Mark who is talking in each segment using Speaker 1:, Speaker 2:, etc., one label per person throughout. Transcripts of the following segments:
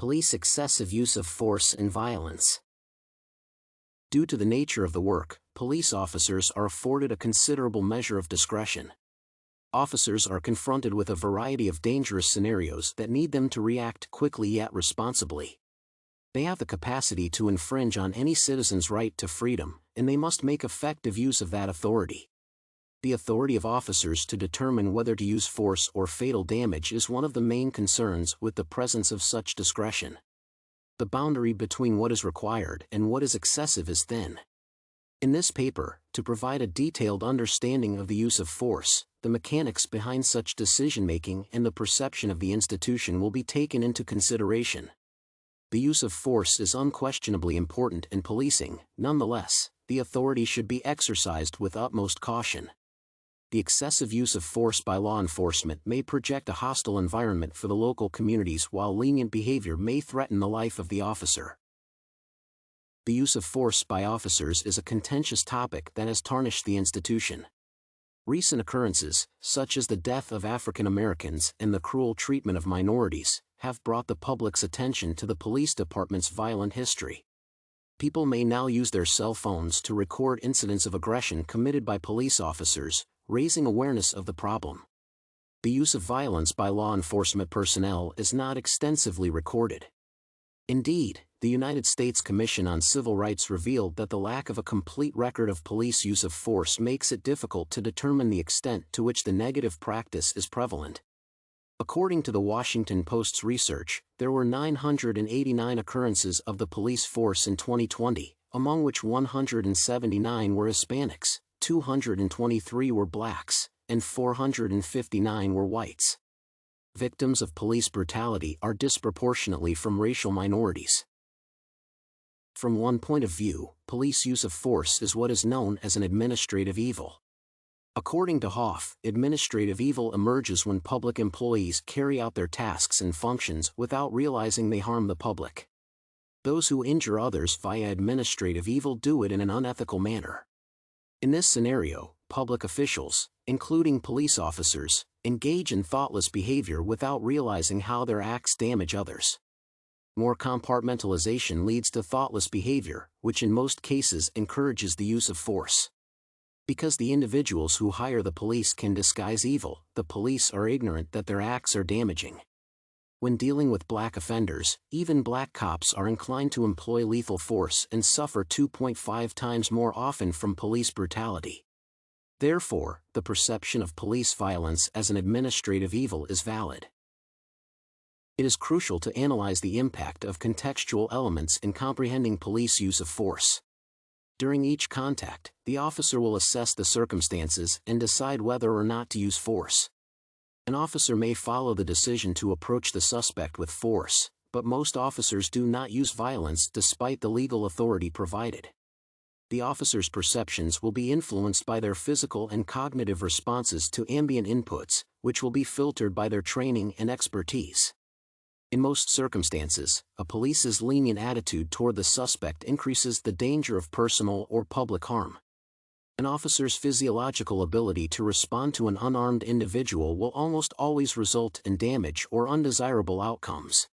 Speaker 1: Police excessive use of force and violence. Due to the nature of the work, police officers are afforded a considerable measure of discretion. Officers are confronted with a variety of dangerous scenarios that need them to react quickly yet responsibly. They have the capacity to infringe on any citizen's right to freedom, and they must make effective use of that authority. The authority of officers to determine whether to use force or fatal damage is one of the main concerns with the presence of such discretion. The boundary between what is required and what is excessive is thin. In this paper, to provide a detailed understanding of the use of force, the mechanics behind such decision-making and the perception of the institution will be taken into consideration. The use of force is unquestionably important in policing. Nonetheless, the authority should be exercised with utmost caution. The excessive use of force by law enforcement may project a hostile environment for the local communities, while lenient behavior may threaten the life of the officer. The use of force by officers is a contentious topic that has tarnished the institution. Recent occurrences, such as the death of African Americans and the cruel treatment of minorities, have brought the public's attention to the police department's violent history. People may now use their cell phones to record incidents of aggression committed by police officers, raising awareness of the problem. The use of violence by law enforcement personnel is not extensively recorded. Indeed, the United States Commission on Civil Rights revealed that the lack of a complete record of police use of force makes it difficult to determine the extent to which the negative practice is prevalent. According to the Washington Post's research, there were 989 occurrences of the police force in 2020, among which 179 were Hispanics, 223 were blacks, and 459 were whites. Victims of police brutality are disproportionately from racial minorities. From one point of view, police use of force is what is known as an administrative evil. According to Hough, administrative evil emerges when public employees carry out their tasks and functions without realizing they harm the public. Those who injure others via administrative evil do it in an unethical manner. In this scenario, public officials, including police officers, engage in thoughtless behavior without realizing how their acts damage others. More compartmentalization leads to thoughtless behavior, which in most cases encourages the use of force. Because the individuals who hire the police can disguise evil, the police are ignorant that their acts are damaging. When dealing with black offenders, even black cops are inclined to employ lethal force and suffer 2.5 times more often from police brutality. Therefore, the perception of police violence as an administrative evil is valid. It is crucial to analyze the impact of contextual elements in comprehending police use of force. During each contact, the officer will assess the circumstances and decide whether or not to use force. An officer may follow the decision to approach the suspect with force, but most officers do not use violence despite the legal authority provided. The officer's perceptions will be influenced by their physical and cognitive responses to ambient inputs, which will be filtered by their training and expertise. In most circumstances, a police's lenient attitude toward the suspect increases the danger of personal or public harm. An officer's physiological ability to respond to an unarmed individual will almost always result in damage or undesirable outcomes.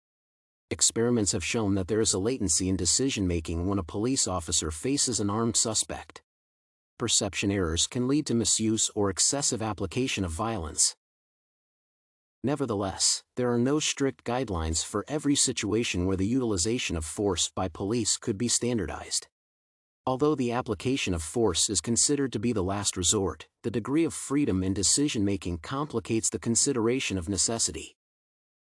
Speaker 1: Experiments have shown that there is a latency in decision-making when a police officer faces an armed suspect. Perception errors can lead to misuse or excessive application of violence. Nevertheless, there are no strict guidelines for every situation where the utilization of force by police could be standardized. Although the application of force is considered to be the last resort, the degree of freedom in decision-making complicates the consideration of necessity.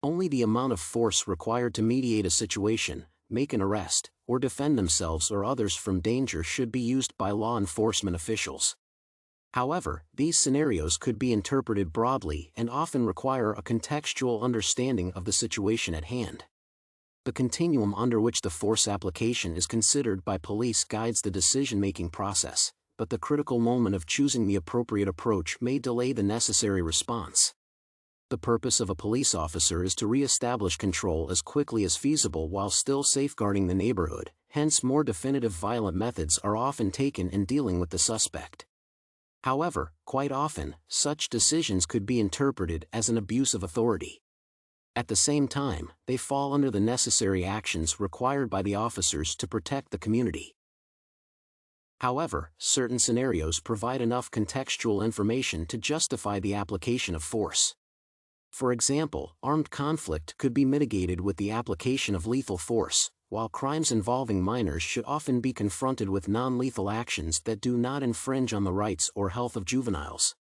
Speaker 1: Only the amount of force required to mediate a situation, make an arrest, or defend themselves or others from danger should be used by law enforcement officials. However, these scenarios could be interpreted broadly and often require a contextual understanding of the situation at hand. The continuum under which the force application is considered by police guides the decision-making process, but the critical moment of choosing the appropriate approach may delay the necessary response. The purpose of a police officer is to re-establish control as quickly as feasible while still safeguarding the neighborhood, hence more definitive violent methods are often taken in dealing with the suspect. However, quite often, such decisions could be interpreted as an abuse of authority. At the same time, they fall under the necessary actions required by the officers to protect the community. However, certain scenarios provide enough contextual information to justify the application of force. For example, armed conflict could be mitigated with the application of lethal force, while crimes involving minors should often be confronted with non-lethal actions that do not infringe on the rights or health of juveniles.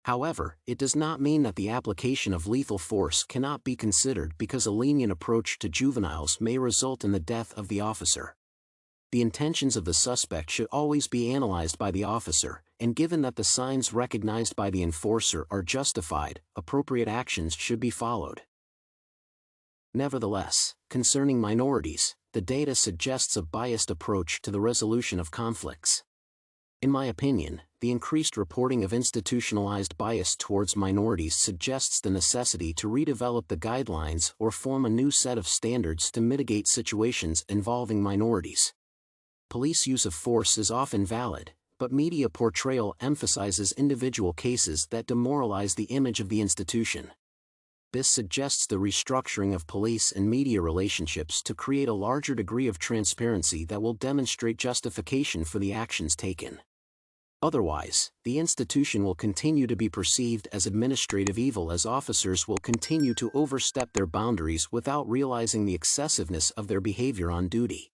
Speaker 1: However, it does not mean that the application of lethal force cannot be considered because a lenient approach to juveniles may result in the death of the officer. The intentions of the suspect should always be analyzed by the officer, and given that the signs recognized by the enforcer are justified, appropriate actions should be followed. Nevertheless, concerning minorities, the data suggests a biased approach to the resolution of conflicts. In my opinion, the increased reporting of institutionalized bias towards minorities suggests the necessity to redevelop the guidelines or form a new set of standards to mitigate situations involving minorities. Police use of force is often valid, but media portrayal emphasizes individual cases that demoralize the image of the institution. This suggests the restructuring of police and media relationships to create a larger degree of transparency that will demonstrate justification for the actions taken. Otherwise, the institution will continue to be perceived as administrative evil as officers will continue to overstep their boundaries without realizing the excessiveness of their behavior on duty.